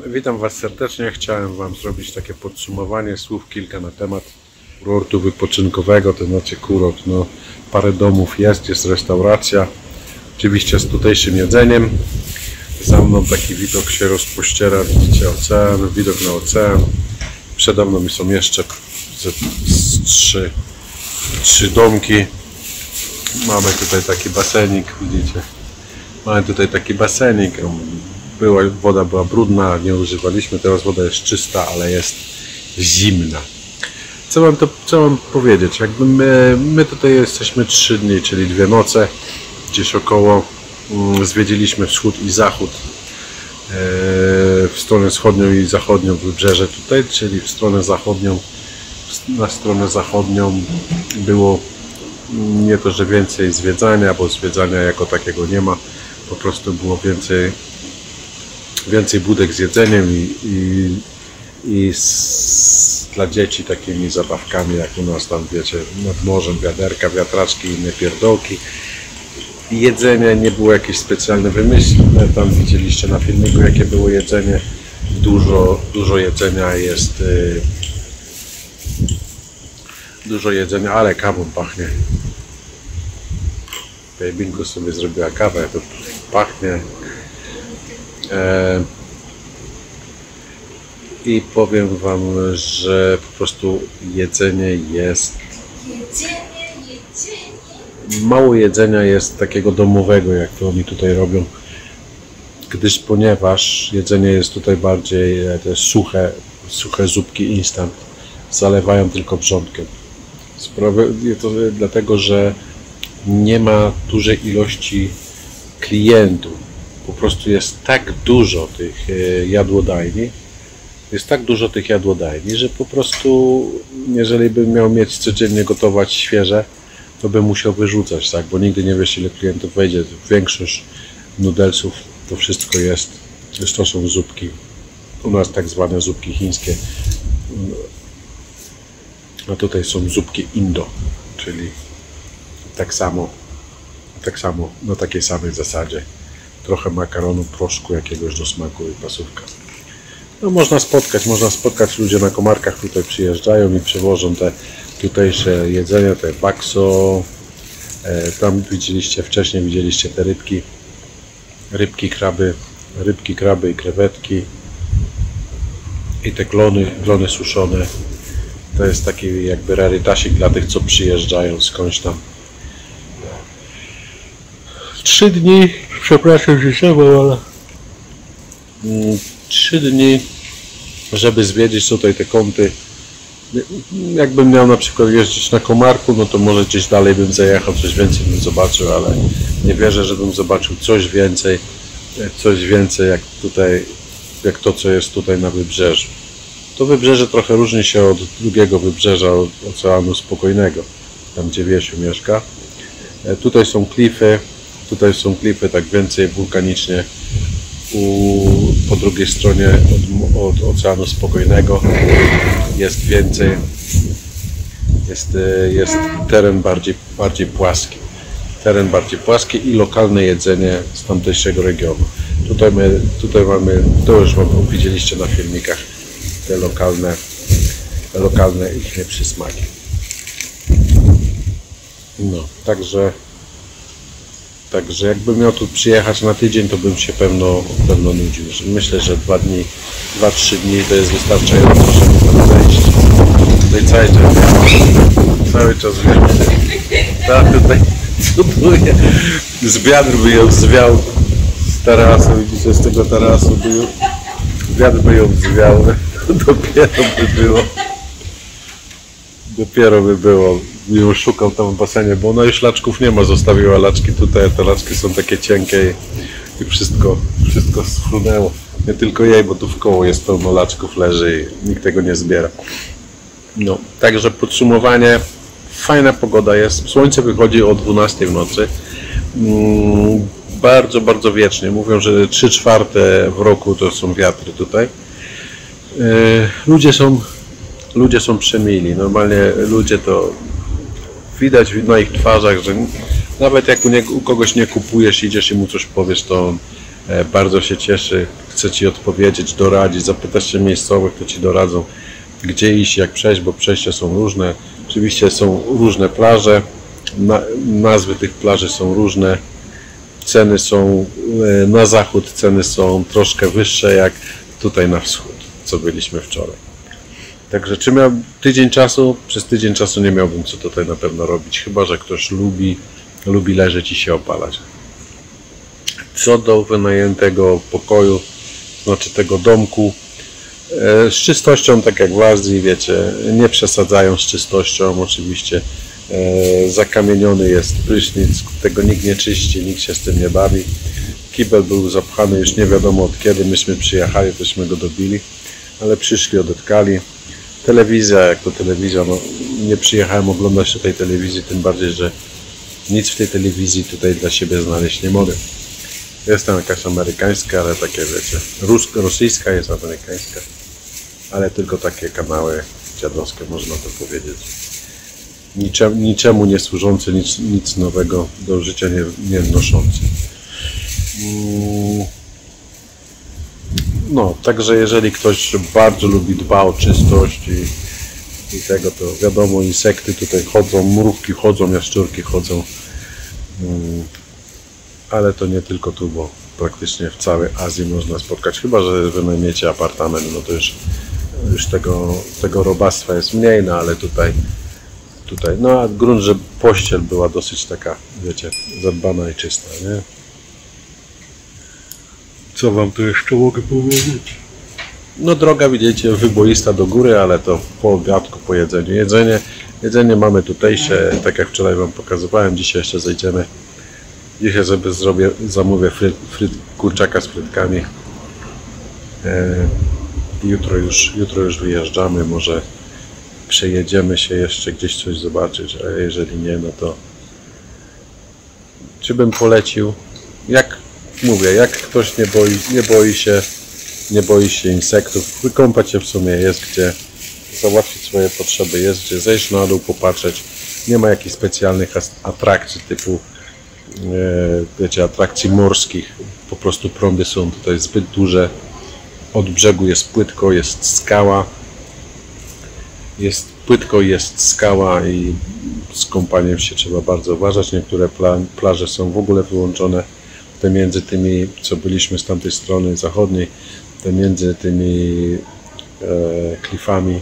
Witam Was serdecznie. Chciałem Wam zrobić takie podsumowanie, słów kilka na temat kurortu wypoczynkowego, to znaczy kurort. No, parę domów jest restauracja, oczywiście z tutejszym jedzeniem. Za mną taki widok się rozpościera, widzicie ocean, widok na ocean. Przede mną są jeszcze trzy domki. Mamy tutaj taki basenik, widzicie. Mamy tutaj taki basenik. Woda była brudna, nie używaliśmy, teraz woda jest czysta, ale jest zimna. Co mam powiedzieć? Jakby my tutaj jesteśmy 3 dni, czyli 2 noce, gdzieś około. Zwiedziliśmy wschód i zachód, w stronę wschodnią i zachodnią wybrzeże tutaj, czyli w stronę zachodnią. Na stronę zachodnią było nie to, że więcej zwiedzania, bo zwiedzania jako takiego nie ma, po prostu było więcej budek z jedzeniem dla dzieci takimi zabawkami, jak u nas tam, wiecie, nad morzem, wiaderka, wiatraczki i inne pierdołki. Jedzenie nie było jakieś specjalne wymyślne, tam widzieliście na filmiku, jakie było jedzenie. Dużo jedzenia jest, dużo jedzenia, ale kawą pachnie. Babinko sobie zrobiła kawę, to pachnie. I powiem Wam, że po prostu jedzenie jest... Mało jedzenia jest takiego domowego, jak to oni tutaj robią, ponieważ jedzenie jest tutaj bardziej te suche zupki instant, zalewają tylko wrzątkiem. To dlatego, że nie ma dużej ilości klientów. Po prostu jest tak dużo tych jadłodajni, że po prostu, jeżeli bym miał mieć codziennie gotować świeże, to bym musiał wyrzucać, tak? Bo nigdy nie wiesz, ile klientów wejdzie. Większość nudelsów to wszystko jest, to są zupki, u nas tak zwane zupki chińskie, a tutaj są zupki Indo, czyli tak samo, na takiej samej zasadzie. Trochę makaronu, proszku jakiegoś do smaku i pasówka. No można spotkać, ludzie na komarkach tutaj przyjeżdżają i przywożą te tutejsze jedzenie, te bakso. Tam wcześniej widzieliście te rybki, kraby i krewetki. I te glony suszone. To jest taki jakby rarytasik dla tych, co przyjeżdżają skądś tam. 3 dni, przepraszam życiowo, ale 3 dni, żeby zwiedzić tutaj te kąty. Jakbym miał na przykład jeździć na komarku, no to może gdzieś dalej bym zajechał, coś więcej bym zobaczył, ale nie wierzę, żebym zobaczył coś więcej jak tutaj, jak to, co jest tutaj na wybrzeżu. To wybrzeże trochę różni się od drugiego wybrzeża, od Oceanu Spokojnego, tam gdzie Wiesiu mieszka. Tutaj są klify, tak więcej wulkanicznie. Po drugiej stronie od Oceanu Spokojnego jest więcej, jest teren bardziej płaski i lokalne jedzenie z tamtejszego regionu. Tutaj mamy, to już widzieliście na filmikach, te lokalne ich przysmaki. No, także jakbym miał tu przyjechać na tydzień, to bym się pewno nudził. Myślę, że 2-3 dni to jest wystarczająco, żeby tam wejść. Tutaj cały czas tak, tutaj cuduje. Wiatr by ją zwiał z tarasu, widzicie, z tego tarasu wiatr by ją zwiał. Dopiero by było. Ją szukał tam w basenie, bo ona już laczków nie ma, zostawiła laczki tutaj, te laczki są takie cienkie i wszystko sfrunęło. Nie tylko jej, bo tu w koło jest pełno laczków, leży i nikt tego nie zbiera. No, także podsumowanie, fajna pogoda jest, słońce wychodzi o 12 w nocy, bardzo wiecznie, mówią, że 3/4 w roku to są wiatry tutaj. Ludzie są przemili, normalnie ludzie to widać na ich twarzach, że nawet jak u kogoś nie kupujesz, idziesz i mu coś powiesz, to Bardzo się cieszy, chce Ci odpowiedzieć, doradzić, zapytasz się miejscowych, to Ci doradzą, gdzie iść, jak przejść, bo przejścia są różne. Oczywiście są różne plaże, nazwy tych plaży są różne, ceny są na zachód, ceny są troszkę wyższe jak tutaj na wschód, co byliśmy wczoraj. Także czy miał tydzień czasu? Przez tydzień czasu nie miałbym co tutaj na pewno robić, chyba że ktoś lubi leżeć i się opalać. Co do wynajętego pokoju, znaczy tego domku, z czystością, tak jak w Azji, wiecie, nie przesadzają z czystością, oczywiście zakamieniony jest prysznic, tego nikt nie czyści, nikt się z tym nie bawi. Kibel był zapchany już nie wiadomo od kiedy, myśmy przyjechali, tośmy go dobili, ale przyszli, odetkali. Telewizja, jak to telewizja, no nie przyjechałem oglądać tej telewizji, tym bardziej, że nic w tej telewizji tutaj dla siebie znaleźć nie mogę. Jest tam jakaś amerykańska, ale takie wiecie, rosyjska jest amerykańska, ale tylko takie kanały dziadowskie, można to powiedzieć. Niczemu nie służące, nic nowego do życia nie wnoszące. No, także jeżeli ktoś bardzo lubi, dba o czystość i tego, to wiadomo, insekty tutaj chodzą, mrówki chodzą, jaszczurki chodzą. Ale to nie tylko tu, bo praktycznie w całej Azji można spotkać, chyba że wynajmiecie apartament, no to już tego robactwa jest mniej, no ale tutaj, no a grunt, że pościel była dosyć taka, wiecie, zadbana i czysta, nie? Co wam tu jeszcze mogę powiedzieć? No droga, widzicie, wyboista do góry, ale to po obiadku, po jedzeniu. Jedzenie mamy tutejsze, tak jak wczoraj wam pokazywałem, dzisiaj jeszcze zejdziemy. Dzisiaj sobie zamówię kurczaka z frytkami. Jutro już wyjeżdżamy, może przejedziemy się jeszcze gdzieś coś zobaczyć, a jeżeli nie, no to czy bym polecił? Jak mówię, jak ktoś nie boi się insektów, wykąpać się w sumie jest gdzie, załatwić swoje potrzeby jest gdzie, zejść na dół, popatrzeć. Nie ma jakichś specjalnych atrakcji typu wiecie, atrakcji morskich, po prostu prądy są tutaj zbyt duże, od brzegu jest płytko, jest skała i z kąpaniem się trzeba bardzo uważać. Niektóre plaże są w ogóle wyłączone, te między tymi, co byliśmy z tamtej strony zachodniej, te między tymi klifami,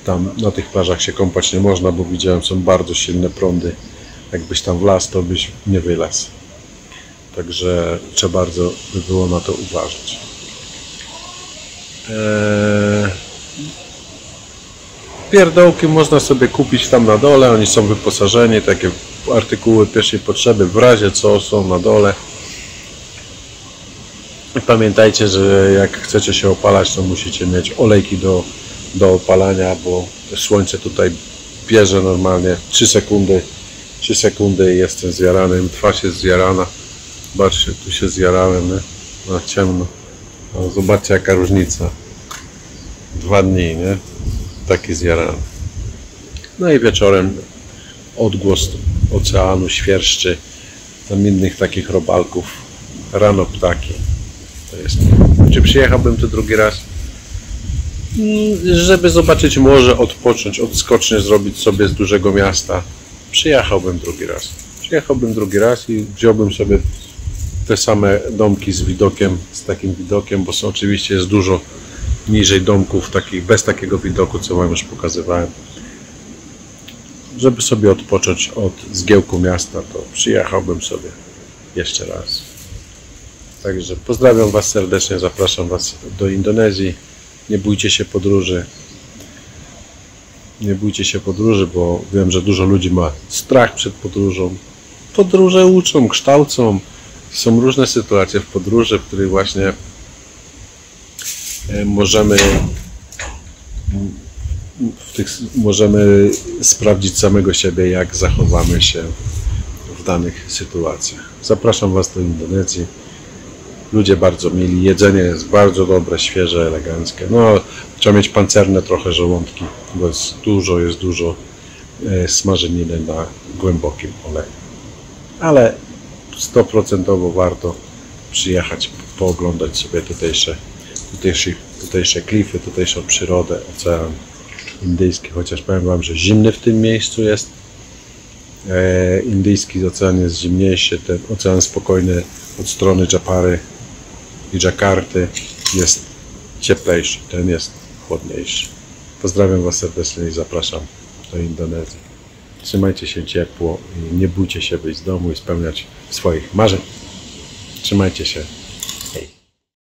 tam na tych plażach się kąpać nie można, bo widziałem, są bardzo silne prądy. Jakbyś tam wlazł, to byś nie wylazł. Także trzeba bardzo by było na to uważać. Pierdołki można sobie kupić tam na dole, oni są wyposażeni, takie artykuły pierwszej potrzeby, w razie co są na dole. I pamiętajcie, że jak chcecie się opalać, to musicie mieć olejki do opalania, bo słońce tutaj bierze normalnie 3 sekundy i jestem zjarany, twarz jest zjarana. Zobaczcie, tu się zjarałem, nie? Na ciemno. No, zobaczcie jaka różnica. 2 dni, nie? Taki zjarany. No i wieczorem odgłos oceanu świerszczy, tam innych takich robalków. Rano ptaki. To jest. Czy przyjechałbym tu drugi raz? Żeby zobaczyć morze, odpocząć, odskocznie zrobić sobie z dużego miasta. Przyjechałbym drugi raz i wziąłbym sobie te same domki z takim widokiem, bo oczywiście jest dużo niżej domków takich bez takiego widoku, co wam już pokazywałem. Żeby sobie odpocząć od zgiełku miasta, to przyjechałbym sobie jeszcze raz. Także pozdrawiam was serdecznie, zapraszam was do Indonezji. Nie bójcie się podróży. Nie bójcie się podróży, bo wiem, że dużo ludzi ma strach przed podróżą. Podróże uczą, kształcą. Są różne sytuacje w podróży, w których właśnie możemy sprawdzić samego siebie, jak zachowamy się w danych sytuacjach. Zapraszam was do Indonezji. Ludzie bardzo mili, jedzenie jest bardzo dobre, świeże, eleganckie. No, trzeba mieć pancerne trochę żołądki, bo jest dużo smażeniny na głębokim oleju. Ale 100% warto. przyjechać, pooglądać sobie tutejsze klify, tutejszą przyrodę, Ocean Indyjski, chociaż powiem Wam, że zimny w tym miejscu jest. Indyjski ocean jest zimniejszy, ten ocean spokojny od strony Japary i Dżakarty jest cieplejszy, ten jest chłodniejszy. Pozdrawiam Was serdecznie i zapraszam do Indonezji. Trzymajcie się ciepło i nie bójcie się wyjść z domu i spełniać swoich marzeń. Trzymajcie się.